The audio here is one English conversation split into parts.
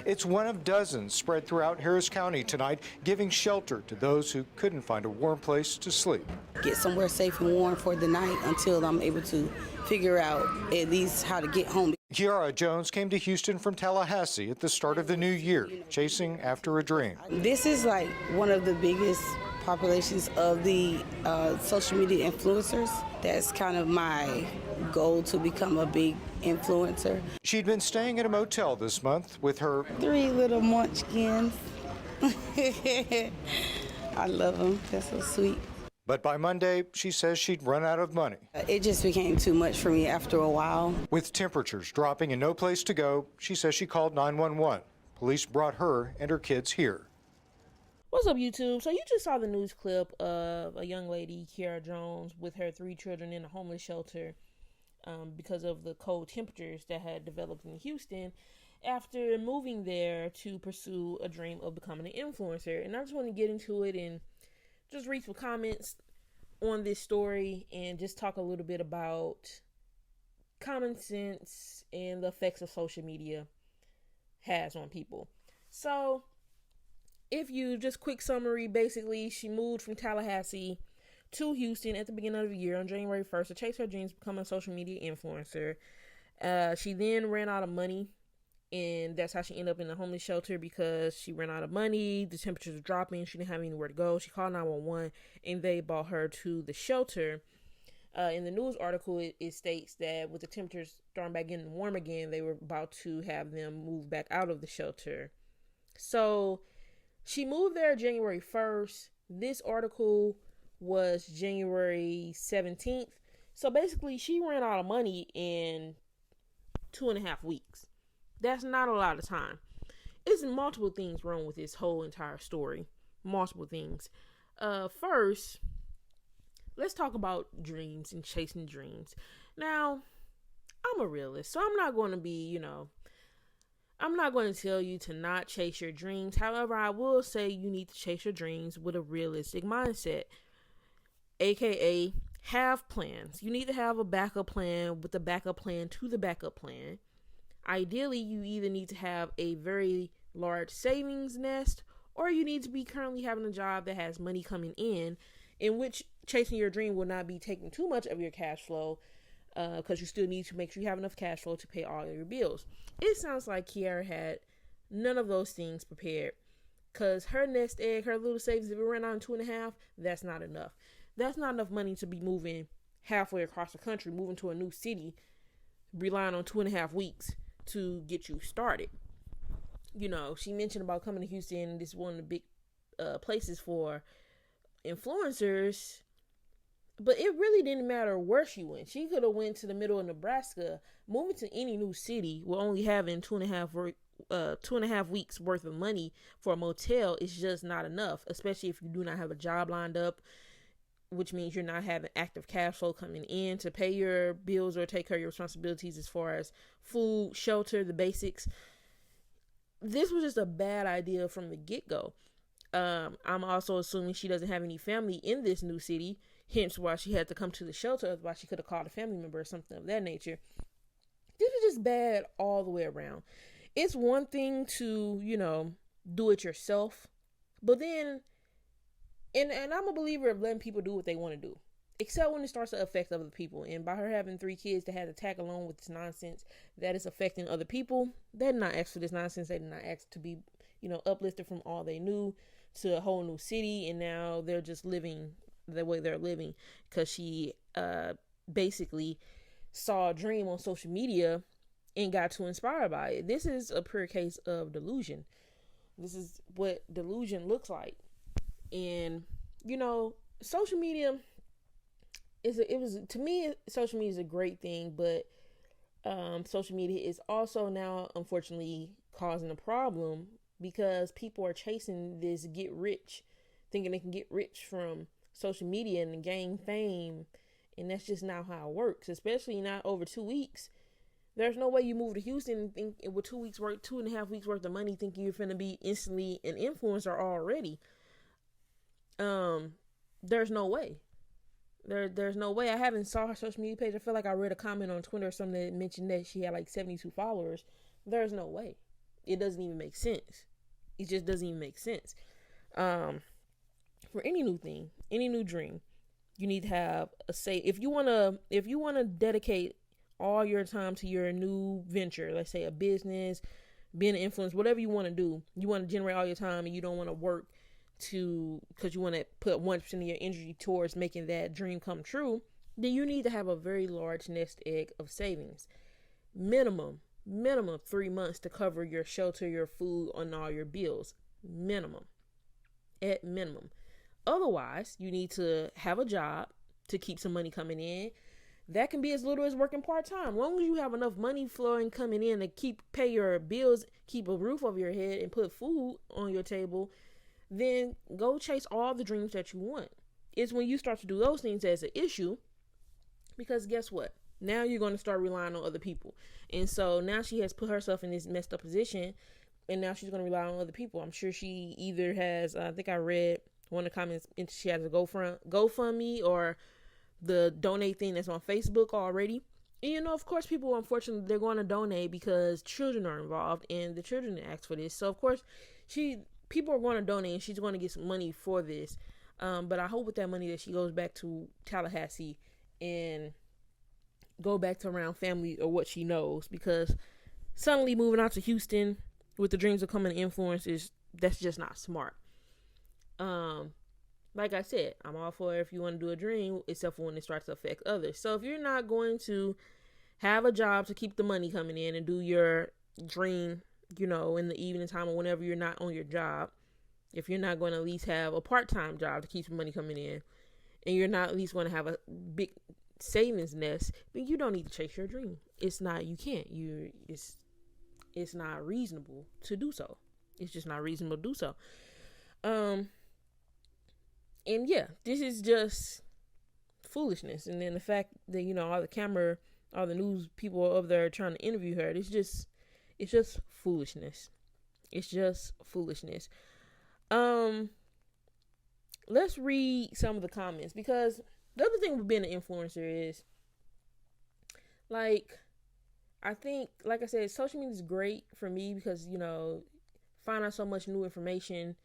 It's one of dozens spread throughout Harris County tonight, giving shelter to those who couldn't find a warm place to sleep. Get somewhere safe and warm for the night until I'm able to figure out at least how to get home. Kiara Jones came to Houston from Tallahassee at the start of the new year, chasing after a dream. This is like one of the biggest populations of the social media influencers. That's kind of my goal, to become a big influencer. She'd been staying at a motel this month with her 3 little munchkins. I love them. They're so sweet. But by Monday, she says she'd run out of money. It just became too much for me after a while. With temperatures dropping and no place to go, she says she called 911. Police brought her and her kids here. What's up, YouTube? So you just saw the news clip of a young lady, Kiara Jones, with her 3 children in a homeless shelter because of the cold temperatures that had developed in Houston after moving there to pursue a dream of becoming an influencer. And I just want to get into it and just read some comments on this story and just talk a little bit about common sense and the effects of social media has on people. So if you just quick summary, basically she moved from Tallahassee to Houston at the beginning of the year on January 1st to chase her dreams of becoming a social media influencer. She then ran out of money, and that's how she ended up in the homeless shelter, because she ran out of money. The temperatures were dropping. She didn't have anywhere to go. She called 911 and they brought her to the shelter. In the news article, it states that with the temperatures starting back getting warm again, they were about to have them move back out of the shelter. So she moved there January 1st. This article was January 17th. So basically, she ran out of money in 2.5 weeks. That's not a lot of time. It's multiple things wrong with this whole entire story. Multiple things. First, let's talk about dreams and chasing dreams. Now, I'm a realist, so I'm not going to be, I'm not going to tell you to not chase your dreams. However, I will say you need to chase your dreams with a realistic mindset, aka have plans. You need to have a backup plan with a backup plan to the backup plan. Ideally, you either need to have a very large savings nest, or you need to be currently having a job that has money coming in which chasing your dream will not be taking too much of your cash flow, because you still need to make sure you have enough cash flow to pay all your bills. It sounds like Kiara had none of those things prepared, because her nest egg, her little savings, if it ran out in 2.5, that's not enough. That's not enough money to be moving halfway across the country, moving to a new city, relying on 2.5 weeks to get you started. She mentioned about coming to Houston. This is one of the big places for influencers, but it really didn't matter where she went. She could have went to the middle of Nebraska. Moving to any new city with only having 2.5 weeks worth of money for a motel is just not enough, especially if you do not have a job lined up, which means you're not having active cash flow coming in to pay your bills or take care of your responsibilities as far as food, shelter, the basics. This was just a bad idea from the get-go. I'm also assuming she doesn't have any family in this new city, hence why she had to come to the shelter. Otherwise, she could have called a family member or something of that nature. This is just bad all the way around. It's one thing to, do it yourself, but then, and I'm a believer of letting people do what they want to do, except when it starts to affect other people. And by her having 3 kids that had to tag along with this nonsense that is affecting other people, they did not ask for this nonsense. They did not ask to be, uplifted from all they knew to a whole new city, and now they're just living the way they're living because she basically saw a dream on social media and got too inspired by it. This is a pure case of delusion. This is what delusion looks like. And social media to me social media is a great thing, but social media is also now unfortunately causing a problem, because people are chasing this get rich, thinking they can get rich from social media and gain fame. And that's just not how it works, especially not over 2 weeks. There's no way you move to Houston and think with 2.5 weeks worth of money, thinking you're finna be instantly an influencer already. There's no way. There's no way. I haven't saw her social media page. I feel like I read a comment on Twitter or something that mentioned that she had like 72 followers. There's no way. It doesn't even make sense. It just doesn't even make sense. For any new thing, any new dream, you need to have a say. If you wanna dedicate all your time to your new venture, let's say a business, being an influencer, whatever you want to do, you want to generate all your time, and you don't want to work because you want to put 1% of your energy towards making that dream come true, then you need to have a very large nest egg of savings. Minimum 3 months to cover your shelter, your food, and all your bills. Minimum. At minimum. Otherwise, you need to have a job to keep some money coming in. That can be as little as working part-time. As long as you have enough money flowing coming in to pay your bills, keep a roof over your head, and put food on your table, then go chase all the dreams that you want. It's when you start to do those things as an issue, because guess what? Now you're going to start relying on other people. And so now she has put herself in this messed up position, and now she's going to rely on other people. I'm sure she either has, I think I read one of the comments, she has a GoFundMe or the donate thing that's on Facebook already. And, of course, people, unfortunately, they're going to donate because children are involved and the children asked for this. So, of course, people are going to donate and she's going to get some money for this. But I hope with that money that she goes back to Tallahassee and go back to around family or what she knows, because suddenly moving out to Houston with the dreams of becoming an influencer, that's just not smart. Like I said, I'm all for it if you want to do a dream, except for when it starts to affect others. So if you're not going to have a job to keep the money coming in and do your dream, in the evening time or whenever you're not on your job, if you're not going to at least have a part-time job to keep some money coming in, and you're not at least going to have a big savings nest, then you don't need to chase your dream. It's not reasonable to do so. It's just not reasonable to do so. And yeah, this is just foolishness. And then the fact that, all the news people are up there trying to interview her, it's just foolishness. It's just foolishness. Let's read some of the comments, because the other thing with being an influencer is, I think, like I said, social media is great for me because, find out so much new information.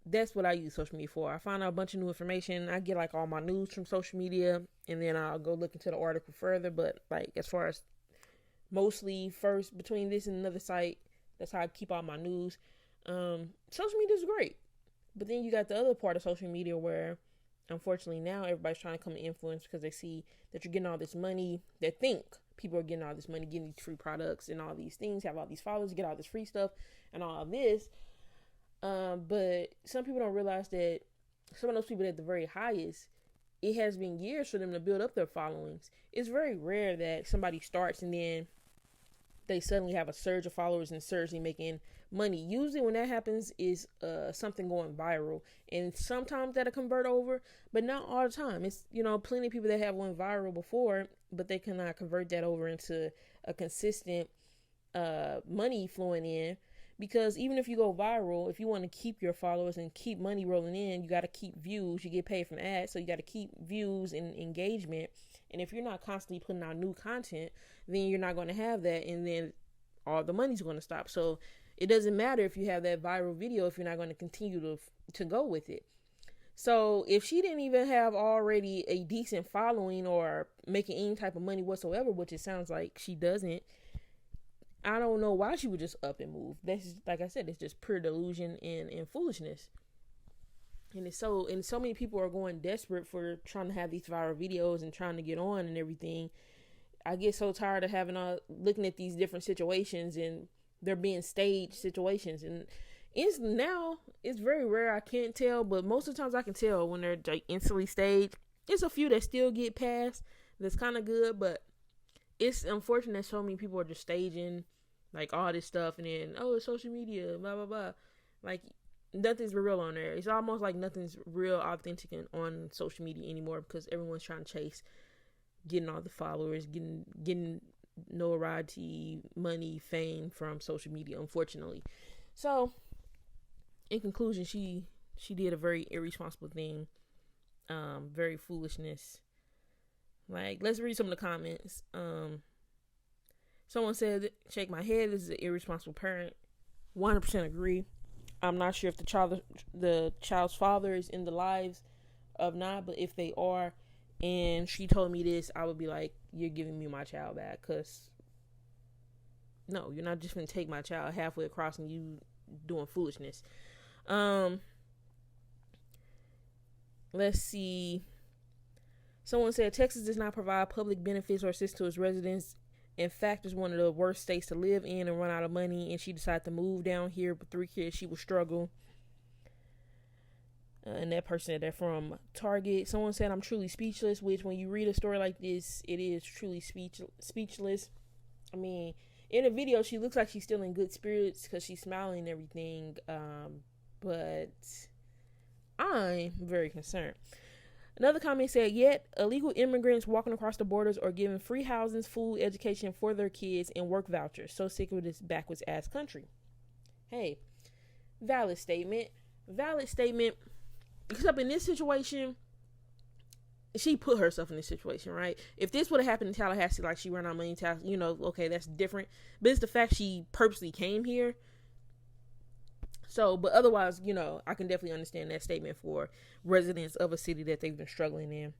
That's what I use social media for. I find out a bunch of new information. I get all my news from social media, and then I'll go look into the article further. But as far as mostly first between this and another site, that's how I keep all my news. Social media is great. But then you got the other part of social media where, unfortunately, now everybody's trying to come to influence because they see that you're getting all this money. They think people are getting all this money, getting these free products and all these things, have all these followers, get all this free stuff and all of this. But some people don't realize that some of those people at the very highest, it has been years for them to build up their followings. It's very rare that somebody starts and then they suddenly have a surge of followers and surge in making money. Usually when that happens is something going viral, and sometimes that'll convert over, but not all the time. It's, plenty of people that have went viral before, but they cannot convert that over into a consistent money flowing in. Because even if you go viral, if you want to keep your followers and keep money rolling in, you got to keep views. You get paid from ads, so you got to keep views and engagement. And if you're not constantly putting out new content, then you're not going to have that, and then all the money's going to stop. So it doesn't matter if you have that viral video if you're not going to continue to go with it. So if she didn't even have already a decent following or making any type of money whatsoever, which it sounds like she doesn't, I don't know why she would just up and move. That's, like I said, it's just pure delusion and foolishness. And so many people are going desperate for trying to have these viral videos and trying to get on and everything. I get so tired of looking at these different situations, and they're being staged situations. And it's very rare I can't tell, but most of the times I can tell when they're instantly staged. There's a few that still get past. That's kind of good, but it's unfortunate that so many people are just staging all this stuff, and then, it's social media, blah, blah, blah. Nothing's real on there. It's almost like nothing's real authentic on social media anymore, because everyone's trying to chase getting all the followers, getting notoriety, money, fame from social media, unfortunately. So, in conclusion, she did a very irresponsible thing, very foolishness. Let's read some of the comments. Someone said, shake my head, this is an irresponsible parent. 100% agree. I'm not sure if the child's father is in the lives of not, but if they are, and she told me this, I would be like, you're giving me my child back, because no, you're not just going to take my child halfway across and you doing foolishness. Let's see. Someone said Texas does not provide public benefits or assist to its residents. In fact, it's one of the worst states to live in and run out of money. And she decided to move down here with 3 kids. She would struggle. And that person said that from Target. Someone said I'm truly speechless, which when you read a story like this, it is truly speechless. I mean, in the video, she looks like she's still in good spirits because she's smiling and everything. But I'm very concerned. Another comment said, yet illegal immigrants walking across the borders are given free housing, food, education for their kids, and work vouchers. So sick of this backwards ass country. Hey, valid statement. Except in this situation, she put herself in this situation, right? If this would have happened in Tallahassee, like she ran out of money in Tallahassee, okay, that's different. But it's the fact she purposely came here. So, but otherwise, I can definitely understand that statement for residents of a city that they've been struggling in.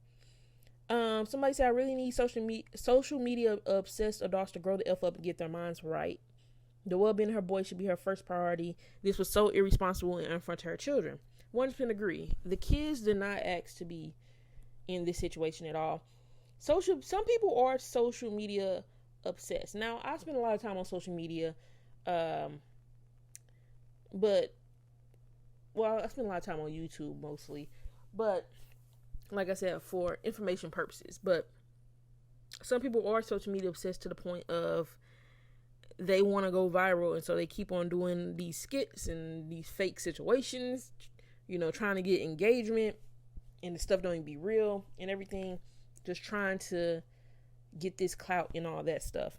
Somebody said, I really need social media obsessed adults to grow the F up and get their minds right. The well-being of her boy should be her first priority. This was so irresponsible and unfair to her children. 100% agree. The kids did not ask to be in this situation at all. Some people are social media obsessed. Now, I spend a lot of time on social media, but, I spend a lot of time on YouTube mostly. But, like I said, for information purposes. But some people are social media obsessed to the point of they want to go viral. And so they keep on doing these skits and these fake situations, trying to get engagement. And the stuff don't even be real and everything. Just trying to get this clout and all that stuff.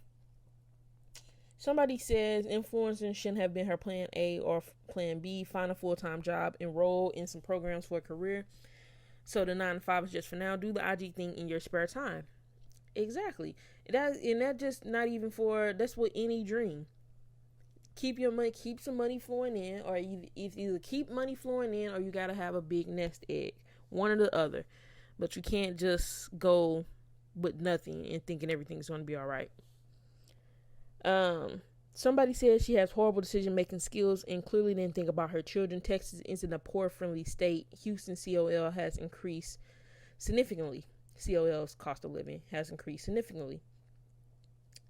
Somebody says influencing shouldn't have been her plan A or plan B. Find a full-time job, enroll in some programs for a career. So the 9 to 5 is just for now. Do the IG thing in your spare time. Exactly. That just not even for, that's what any dream. Keep some money flowing in, or either keep money flowing in, or you got to have a big nest egg. One or the other. But you can't just go with nothing and thinking everything's going to be all right. Somebody said she has horrible decision-making skills and clearly didn't think about her children. Texas isn't a poor-friendly state. Houston COL has increased significantly. COL's cost of living has increased significantly.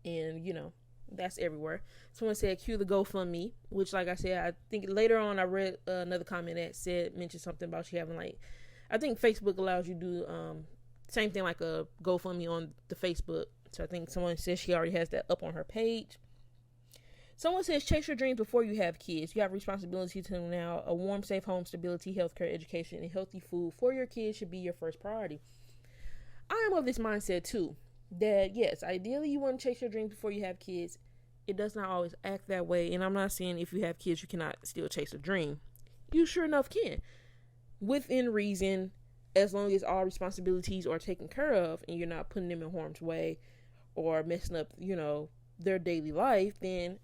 And, that's everywhere. Someone said, cue the GoFundMe, which, like I said, I think later on I read another comment that mentioned something about she having, I think Facebook allows you to do same thing like a GoFundMe on the Facebook. So I think someone says she already has that up on her page. Someone says, chase your dreams before you have kids. You have responsibility to them now. A warm, safe home, stability, healthcare, education, and healthy food for your kids should be your first priority. I am of this mindset too, that yes, ideally you want to chase your dreams before you have kids. It does not always act that way. And I'm not saying if you have kids, you cannot still chase a dream. You sure enough can. Within reason, as long as all responsibilities are taken care of and you're not putting them in harm's way or messing up, their daily life, then,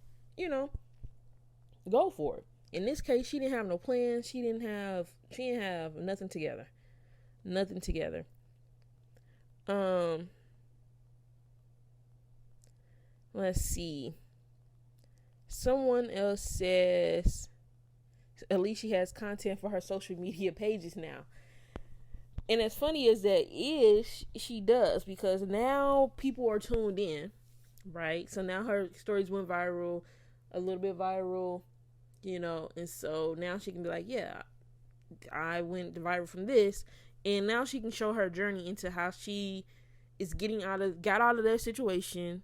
go for it. In this case, she didn't have no plans. She didn't have nothing together. Nothing together. Let's see. Someone else says, at least she has content for her social media pages now. And as funny as that is, she does, because now people are tuned in, right? So now her stories went viral, a little bit viral, and so now she can be like, yeah, I went viral from this, and now she can show her journey into how she is got out of that situation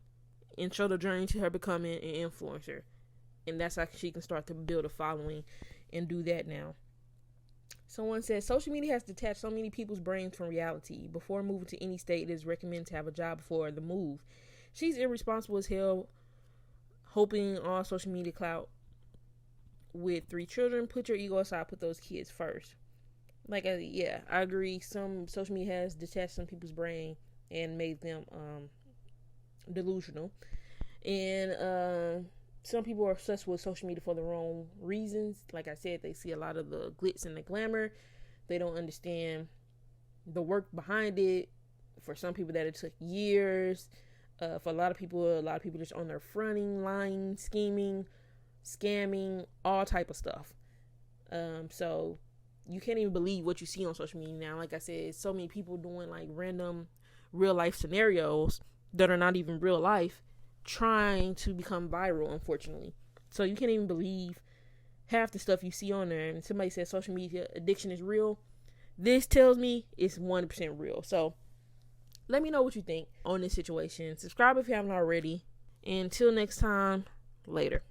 and show the journey to her becoming an influencer. And that's how she can start to build a following and do that now. Someone says, social media has detached so many people's brains from reality. Before moving to any state, it is recommended to have a job before the move. She's irresponsible as hell, hoping on social media clout with 3 children. Put your ego aside, put those kids first. I agree. Some social media has detached some people's brain and made them delusional. And some people are obsessed with social media for the wrong reasons. Like I said, they see a lot of the glitz and the glamour. They don't understand the work behind it. For some people that it took years. For a lot of people just on their fronting, lying, scheming, scamming, all type of stuff. So you can't even believe what you see on social media now. Like I said, so many people doing like random real life scenarios that are not even real life, trying to become viral, unfortunately. So you can't even believe half the stuff you see on there. And somebody says social media addiction is real. This tells me it's 1% real. So let me know what you think on this situation. Subscribe if you haven't already. And until next time, later.